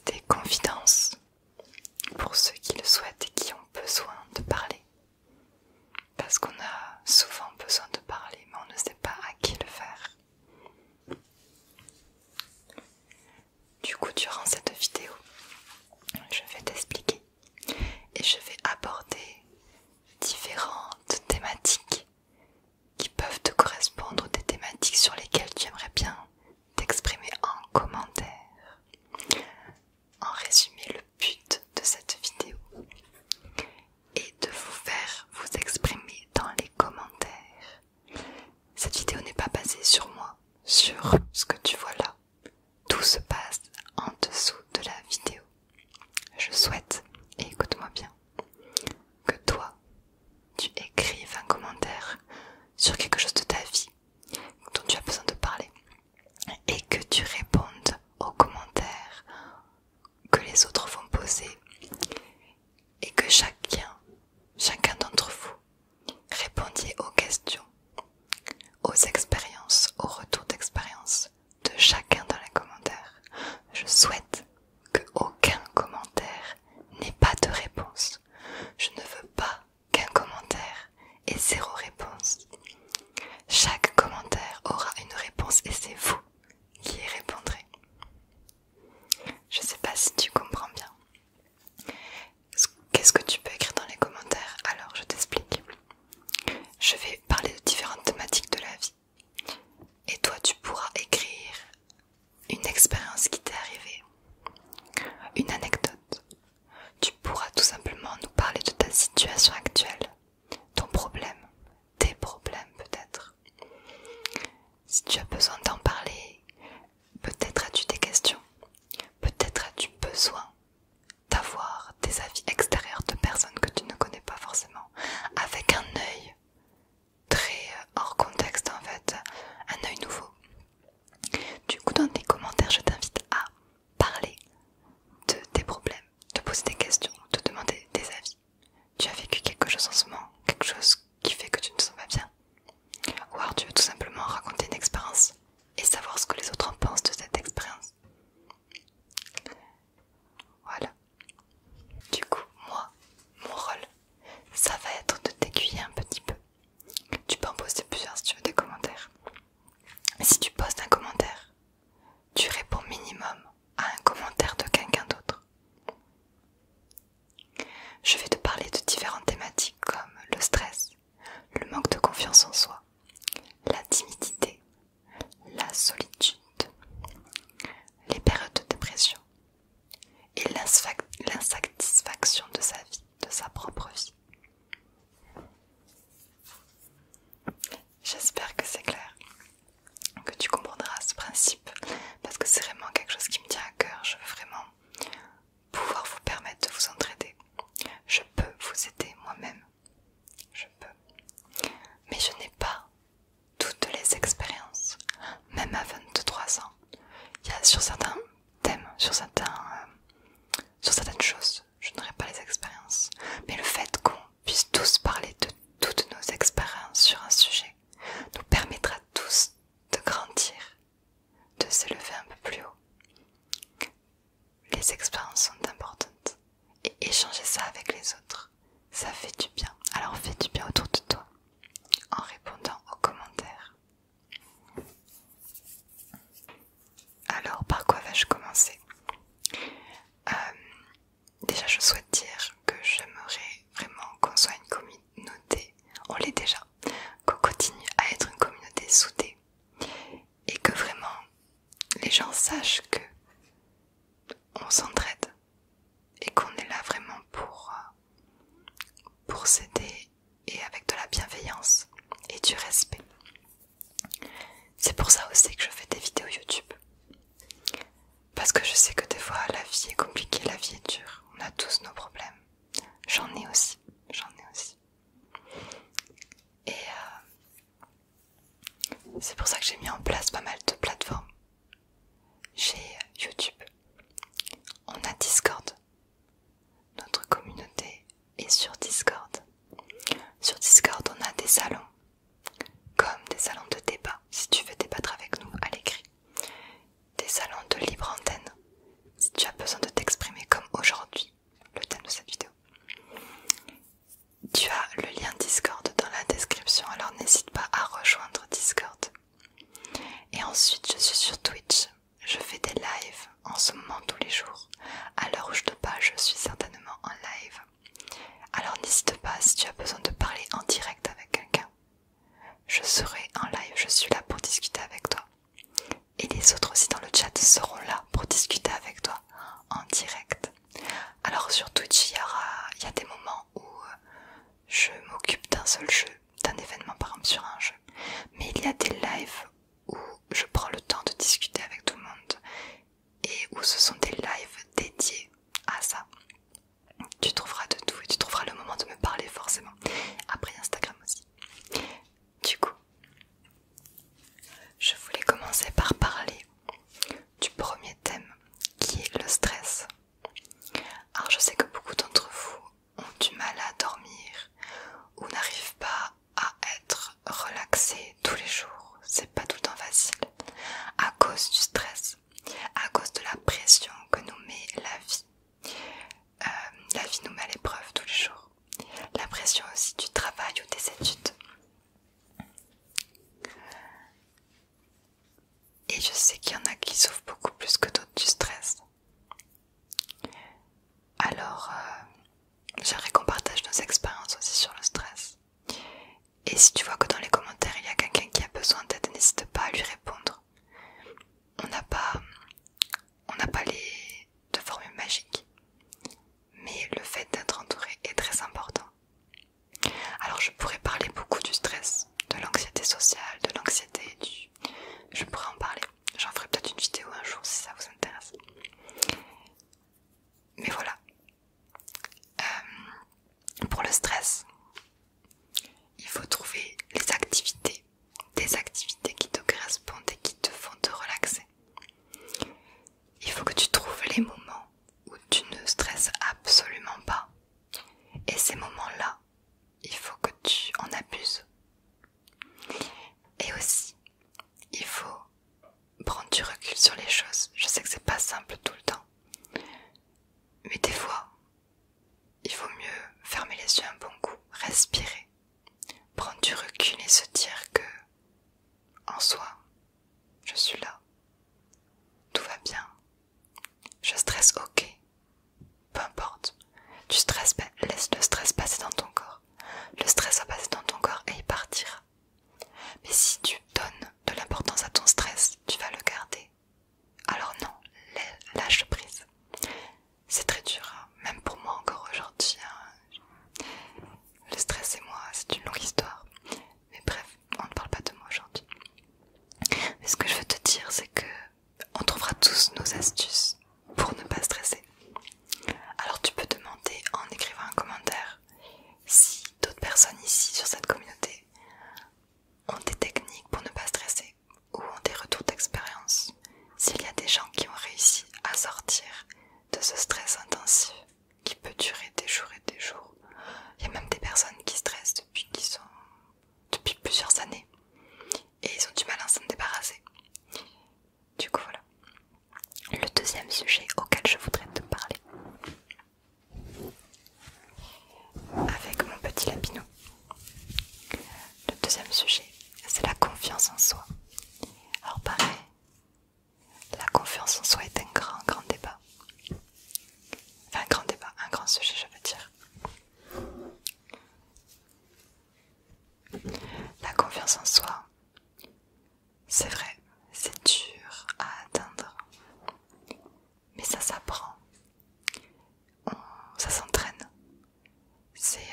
podcast des confidences pour ceux qui le souhaitent et qui ont besoin de parler. Parce qu'on a souvent besoin de parler, mais on ne sait pas à qui le faire. Du coup, durant cette vidéo, je vais t'expliquer et je vais aborder différentes thématiques qui peuvent te correspondre, des thématiques sur lesquelles tu aimerais bien t'exprimer en commentaire. En résumé, le but de cette vidéo est de vous faire vous exprimer dans les commentaires. Cette vidéo n'est pas basée sur moi, sur ce que tu vois là. Tout se passe en dessous de la vidéo. Je souhaite, et écoute-moi bien, que toi, tu écrives un commentaire sur quelque chose de ta vie dont tu as besoin de parler et que tu répondes aux commentaires que les autres vont poser et que chacun d'entre vous répondiez aux questions, aux expériences, aux retours d'expérience de chacun dans les commentaires. Je souhaite que aucun commentaire n'ait pas de réponse. Je ne veux pas qu'un commentaire ait 0 réponse. Chaque commentaire aura une réponse et c'est vous qui y répondrez. Je sais pas si tu comprends bien. Qu'est-ce que tu peux écrire dans les commentaires? Alors je t'explique. Je vais parler de différentes thématiques de la vie. Et toi tu pourras écrire une expérience qui t'est arrivée, une anecdote. Tu pourras tout simplement nous parler de ta situation actuelle, ton problème, tes problèmes peut-être. Si tu as besoin d'en parler, peut-être as-tu des questions, peut-être as-tu besoin d'avoir des avis extérieurs de personnes que tu ne connais pas forcément, avec un œil très hors contexte en fait, un œil nouveau. Du coup dans tes commentaires je t'invite à parler de tes problèmes, de poser des questions, de demander des avis. Tu as vécu quelque chose en ce moment, quelque chose qui fait que tu ne te sens pas bien, ou alors tu veux tout simplement raconter une expérience et savoir ce que les autres en pensent de cette expérience. Voilà. Du coup, moi, mon rôle, ça va être de t'aiguiller un petit peu. Tu peux en poster plusieurs si tu veux des commentaires. Si tu postes un commentaire, tu réponds minimum à un commentaire de quelqu'un d'autre. Je vais te parler de différentes thématiques comme le stress, le manque de confiance en soi, la timidité, la solitude, les périodes de dépression et l'insatisfaction de sa vie, de sa propre vie. J'espère que c'est clair, que tu comprendras ce principe, parce que c'est vraiment quelque chose qui me tient à cœur. Je veux vraiment pouvoir vous permettre de vous entraider. Je peux vous aider moi-même, je peux, mais je n'ai pas toutes les expériences, même à 23 ans. Il y a sur certains thèmes, sur certaines choses, je n'aurai pas les expériences, mais le fait qu'on puisse tous parler de toutes nos expériences sur un sujet nous permettra tous de grandir, de s'élever un peu plus haut. Les expériences sont importantes et échanger ça avec les autres, ça fait du bien. Alors fais du bien autour de toi en répondant aux commentaires. Alors par quoi vais-je commencer? Déjà je souhaite dire que j'aimerais vraiment qu'on soit une communauté, on l'est déjà, qu'on continue à être une communauté soudée et que vraiment les gens sachent que on s'entraide et qu'on est là vraiment pour s'aider et avec de la bienveillance et du respect. C'est pour ça aussi que je fais des vidéos YouTube. Parce que je sais que des fois la vie est compliquée, la vie est dure. On a tous nos problèmes. J'en ai aussi. Et c'est pour ça que j'ai mis en place pas mal de plateformes. J'ai YouTube. On a Discord. Notre communauté est sur Discord. Sur Discord, on a des salons. Comme des salons de débat, si tu veux débattre avec nous à l'écrit. Des salons de libre antenne. Si tu as besoin de direct. Alors sur Twitch, il y a des moments où je m'occupe d'un seul jeu, d'un événement par exemple sur un jeu. Mais il y a des lives où je prends le temps de discuter avec tout le monde et où ce sont des lives dédiés à ça. Tu trouveras de tout et tu trouveras le moment de me parler forcément. Après Instagram aussi. Du coup, je voulais commencer par parler du premier thème qui est le stress. Alors je sais que beaucoup d'entre vous ont du mal à dormir ou n'arrivent pas à être relaxés tous les jours. C'est pas tout le temps facile à cause du stress, à cause de la pression que nous met la vie. La vie nous met à l'épreuve tous les jours. La pression aussi du travail ou des études. Et je sais qu'il y en a qui souffrent beaucoup plus que d'autres du stress. Alors, j'aimerais qu'on partage nos expériences aussi sur le stress. Et si tu vois que dans les commentaires il y a quelqu'un qui a besoin d'aide, n'hésite pas à lui répondre. On n'a pas de formule magique. Mais le fait d'être entouré est très important. Alors je pourrais parler beaucoup du stress, de l'anxiété sociale, de l'anxiété Je pourrais en parler. J'en ferai peut-être une vidéo un jour si ça vous intéresse. Mais voilà. Pour le stress, il faut trouver des activités qui te correspondent et qui te font te relaxer. Il faut que tu trouves les moments où tu ne stresses absolument pas. Et ces moments-là, il faut que tu en abuses. Et aussi, il faut prendre du recul sur les choses. Je sais que c'est pas simple tout le temps. Mais des fois, il vaut mieux fermer les yeux un bon coup, respirer, prendre du recul et se dire que, en soi, je suis là. Tout va bien. Je stresse, ok. Peu importe. Tu stresses, laisse le stress passer dans ton corps. Le stress va passer dans ton corps et il partira. Mais si tu donnes de l'importance à ton stress, tu vas le garder. Alors non, lâche prise. C'est très dur, hein. Même pour moi encore aujourd'hui. Hein. Le stress et moi, c'est une longue histoire. Mais bref, on ne parle pas de moi aujourd'hui. Mais ce que je veux te dire, c'est que on trouvera tous nos astuces pour ne pas stresser. Alors tu peux demander en écrivant un commentaire si d'autres personnes ici sur cette communauté ont des techniques pour ne pas stresser ou ont des retours d'expérience. S'il y a des gens qui ont réussi à sortir de ce stress intensif qui peut durer des jours et des jours. Il y a même des personnes qui stressent depuis plusieurs années et ils ont du mal à s'en débarrasser. Du coup voilà. Le deuxième sujet auquel je voudrais te parler avec mon petit lapinou. Le deuxième sujet, c'est la confiance en soi. Alors pareil, la confiance en soi est un grand débat. Enfin un grand débat, un grand sujet je veux dire. La confiance en soi, c'est vrai, c'est dur à atteindre. Mais ça s'apprend. Ça s'entraîne. C'est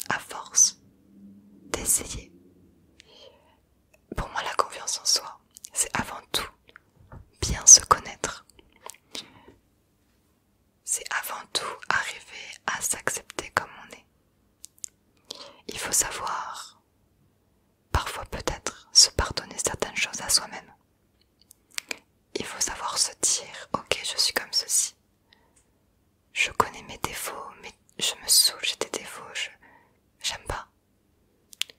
à force d'essayer. Pour moi, la confiance en soi, c'est avant tout bien se connaître. C'est avant tout arriver à s'accepter comme on est. Il faut savoir, parfois peut-être, se pardonner certaines choses à soi-même. Il faut savoir se dire, ok, je suis comme ceci. Je connais mes défauts, mais je me saoule, j'ai des défauts, j'aime pas.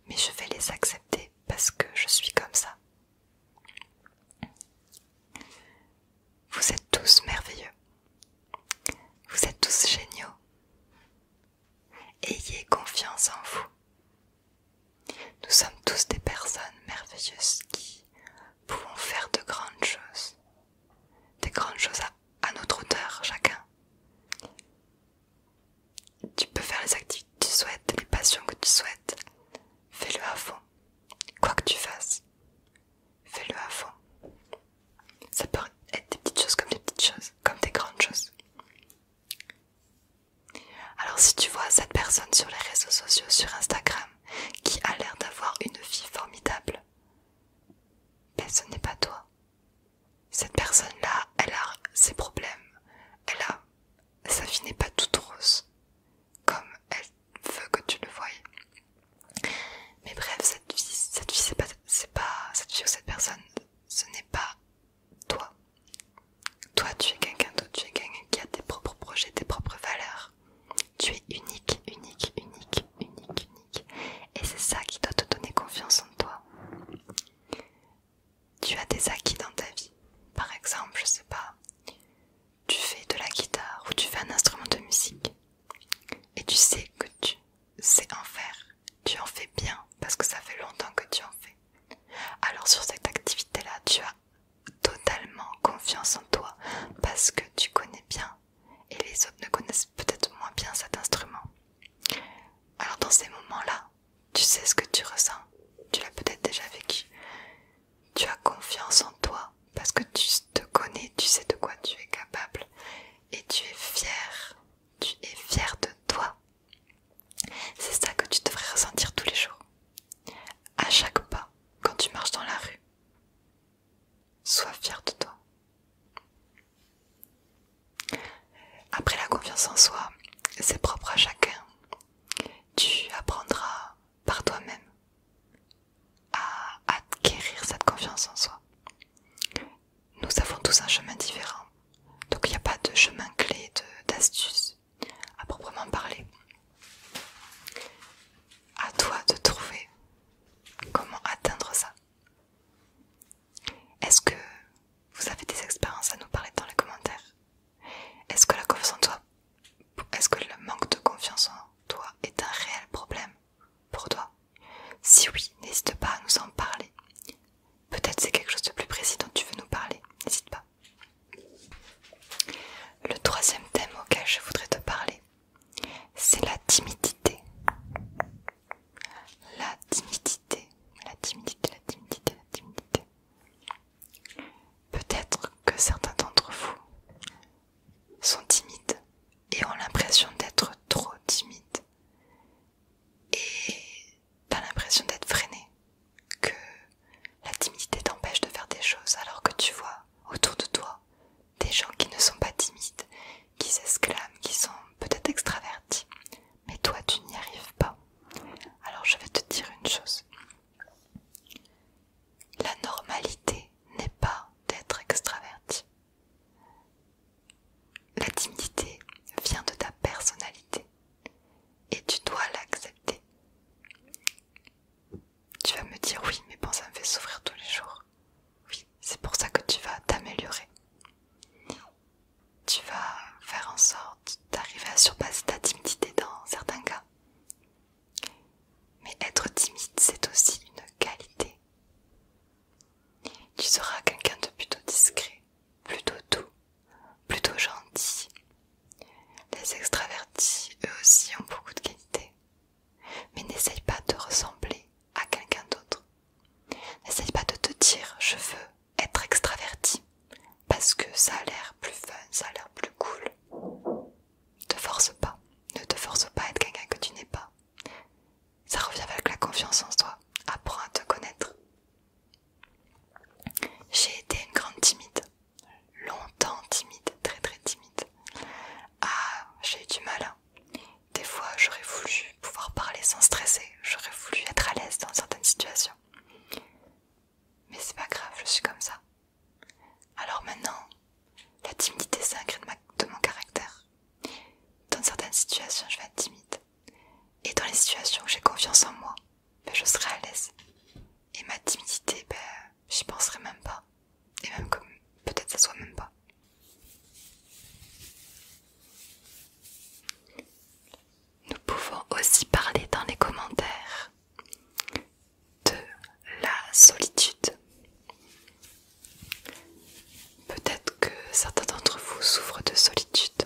Mais je vais les accepter parce que je suis comme ça. Vous êtes tous merveilleux. Vous êtes tous géniaux. Ayez confiance en vous. Après, la confiance en soi, c'est propre à chacun. Tu apprendras par toi-même à acquérir cette confiance en soi. Nous avons tous un chemin différent, donc il n'y a pas de chemin clé, d'astuce à proprement parler. À toi de trouver comment atteindre ça. Est-ce que vous avez des expériences à nous parler dans les commentaires? Est-ce que la confiance en toi, est-ce que le manque de confiance en toi est un réel problème pour toi? Si oui, n'hésite pas à nous en parler. Peut-être c'est quelque chose de plus précis dont tu veux nous parler, n'hésite pas. Le troisième thème auquel je voudrais te parler, c'est la timidité. La timidité, la timidité, la timidité, la timidité. Peut-être que certains d'entre vous sont timides et ont l'impression d'être trop timides. Et t'as l'impression d'être freiné, que la timidité t'empêche de faire des choses alors que tu vois autour de toi des gens qui ne sont pas timides, qui s'exclament, qui sont peut-être extravertis, mais toi tu n'y arrives pas. Alors je vais te dire une chose. La normalité n'est pas d'être extraverti. La timidité vient de ta personnalité et tu dois l'accepter. Tu vas me dire oui, mais bon, ça me fait souffrir tous les jours. Oui, c'est pour ça que tu vas t'améliorer. Tu vas faire en sorte d'arriver à surpasser ta timidité dans certains cas. Mais être timide, c'est aussi une qualité. Tu seras quelqu'un de plutôt discret, plutôt doux, plutôt gentil. Les extravertis, eux aussi, ont beaucoup de qualités. Mais n'essaye pas de ressembler à quelqu'un d'autre. N'essaye pas de te dire je veux être extraverti parce que ça a l'air plus fun, ça a l'air plus cool. Ne te force pas. Ne te force pas à être quelqu'un que tu n'es pas. Ça revient avec la confiance en soi. Apprends à te connaître. J'ai été une grande timide. Longtemps timide, très très timide. Ah, j'ai eu du mal. Hein. Des fois, j'aurais voulu pouvoir parler sans stresser. J'aurais voulu être à l'aise dans certaines situations. Mais c'est pas grave, je suis comme ça. Alors maintenant, la timidité c'est un trait de mon caractère. Dans certaines situations, je vais être timide. Et dans les situations où j'ai confiance en moi, je serai à l'aise. Et ma timidité, j'y penserai même pas. Et même comme peut-être ça soit même pas. Nous pouvons aussi parler dans les commentaires de la solitude. Peut-être que certains d'entre vous souffrent de solitude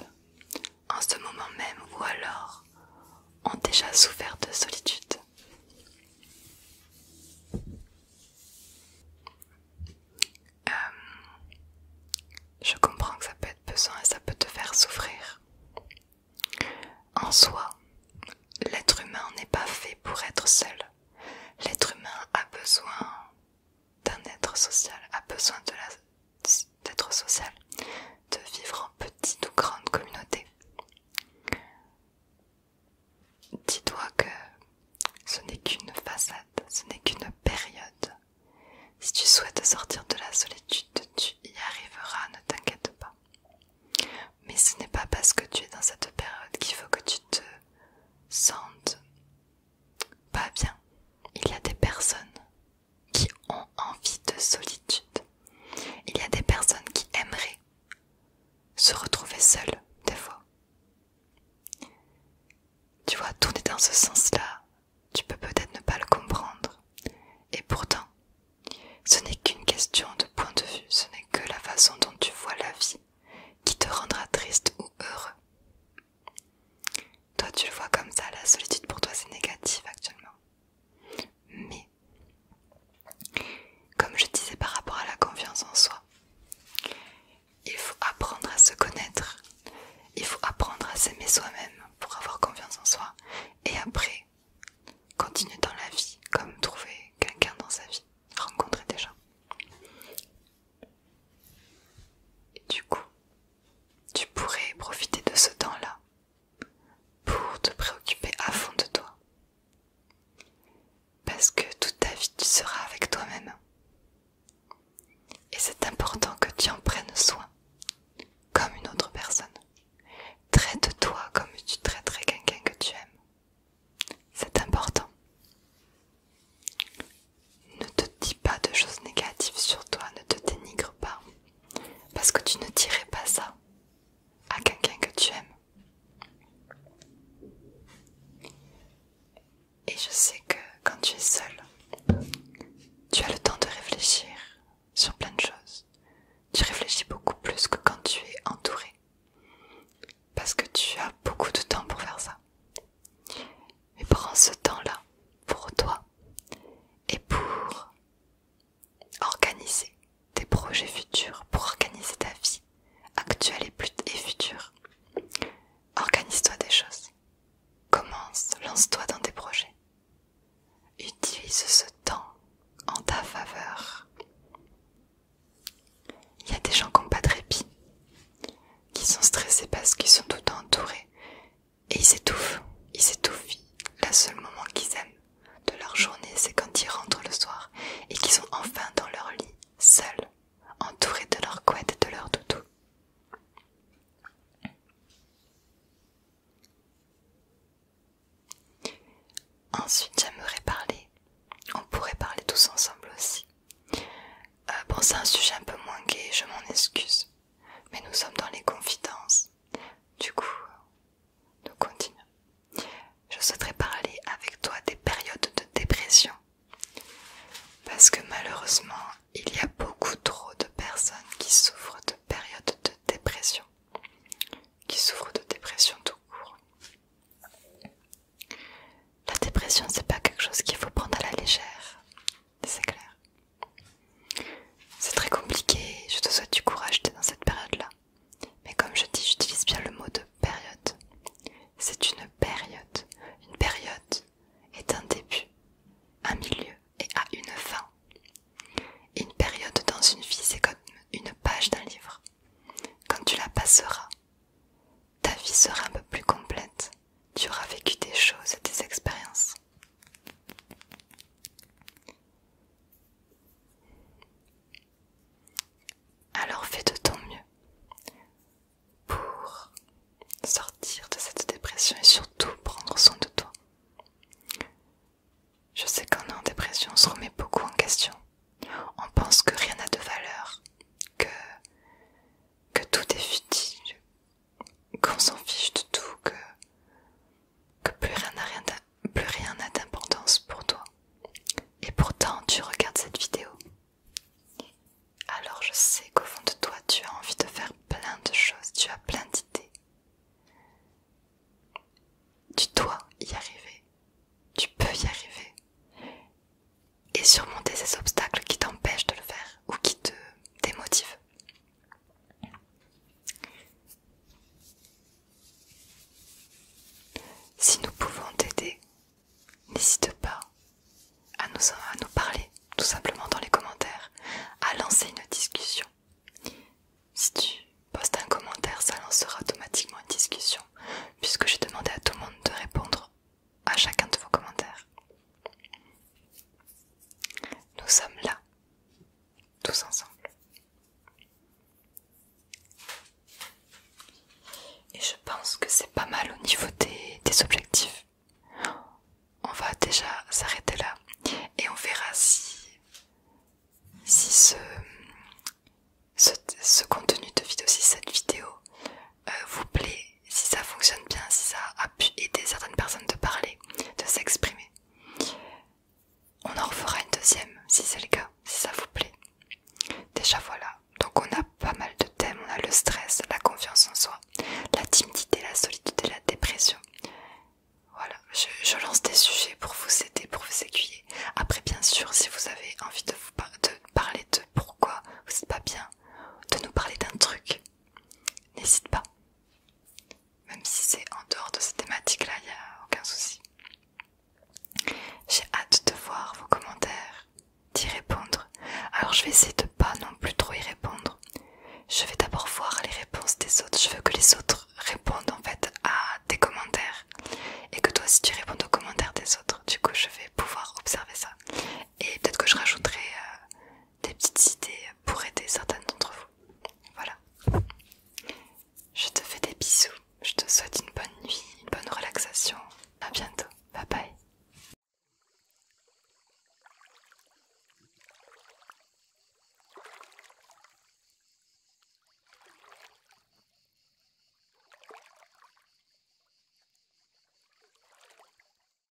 en ce moment même ou alors ont déjà souffert de solitude. Je comprends que ça peut être pesant et ça peut te faire souffrir. En soi, l'être humain n'est pas fait pour être seul. L'être humain a besoin d'un être social, a besoin d'être social, de vivre en petite ou grande communauté. Dis-toi que ce n'est qu'une façade, ce n'est qu'une période. Si tu souhaites sortir de la solitude, tu y arriveras, ne t'inquiète pas. Mais ce n'est pas parce que tu es dans cette période qu'il faut que tu te sentes pas bien. Il y a des personnes qui ont envie de solitude. Il y a des personnes qui aimeraient se retrouver seules, des fois. Tu vois, tourner dans ce sens-là, tu peux peut-être ne pas le comprendre. Et pourtant, ce n'est qu'une question de point de vue, ce n'est que la façon dont tu vois la vie qui te rendra triste ou heureux. Toi, tu le vois comme ça, la solitude pour toi c'est négatif actuellement. Mais, comme je disais par rapport à la confiance en soi, il faut apprendre à se connaître sont stressés parce qu'ils sont tout le temps entourés. Et ils s'étouffent. Ils s'étouffent. Le seul moment qu'ils aiment de leur journée, c'est quand ils rentrent le soir et qu'ils sont enfin dans leur lit, seuls, entourés de leur couette et de leur doudou. Ensuite, j'aimerais parler, on pourrait parler tous ensemble aussi. Bon, c'est un sujet un peu moins gai, je m'en excuse, mais nous sommes dans les confidences. Du coup, nous continuons. Je souhaiterais parler avec toi des périodes de dépression. Parce que malheureusement, il y a beaucoup trop de personnes qui souffrent de périodes de dépression. Qui souffrent de dépression tout court. La dépression, c'est pas quelque chose qu'il faut prendre à la légère. C'est clair. C'est très compliqué, je te souhaite du courage dans cette période-là. Mais comme je dis, j'utilise bien le mot de période. C'est une période. Une période est un début, un milieu et a une fin. Une période dans une vie, c'est comme une page d'un livre. Quand tu la passeras, ta vie sera un peu plus complète. Tu auras vécu des choses et des expériences. Alors fais de ton mieux pour sortir de cette dépression et surtout prendre soin de toi. Je sais qu'en est en dépression, on se remet beaucoup en question. On pense que rien n'a de valeur, que tout est futile, qu'on s'en fiche de tout, que plus rien n'a d'importance pour toi. Et pourtant, tu regardes cette vidéo. Alors je sais qu'au fond de toi, tu as envie de faire plein de choses, tu as plein d'idées. Tu dois y arriver, tu peux y arriver. Et surmonter ces obstacles qui t'empêchent de le faire ou qui te démotivent. Si nous pouvons t'aider, n'hésite pas à nous parler tout simplement dans les commentaires, à lancer une discussion. Si tu postes un commentaire, ça lancera automatiquement une discussion puisque j'ai demandé à tout le monde de répondre à chacun de vos commentaires. Nous sommes là, tous ensemble. Et je pense que c'est pas mal au niveau des objectifs. On va déjà s'arrêter là et on verra si ce contenu de vidéo, si cette vidéo vous plaît, si ça fonctionne bien, si ça a pu aider certaines personnes de parler, de s'exprimer. On en refera une deuxième si c'est le cas, si ça vous plaît. Déjà voilà, donc on a pas mal de thèmes, on a le stress, la confiance en soi, la timidité, la solitude et la dépression. Voilà, je lance des sujets pour vous aider, pour vous aiguiller. Après bien sûr, si vous avez envie de parler de pourquoi vous n'êtes pas bien, de nous parler d'un truc, n'hésite pas. Même si c'est en dehors de cette thématique-là, il n'y a aucun souci. J'ai hâte de voir vos commentaires, d'y répondre. Alors je vais essayer de pas non plus trop y répondre. Je vais d'abord voir les réponses des autres. Je veux que les autres répondent en fait à tes commentaires. Et que toi aussi tu répondes aux commentaires des autres. Du coup je vais pouvoir observer ça. Et peut-être que je rajouterai des petites idées pour aider certaines d'entre vous. Voilà. Je te fais des bisous. Je te souhaite une bonne nuit, une bonne relaxation. À bientôt.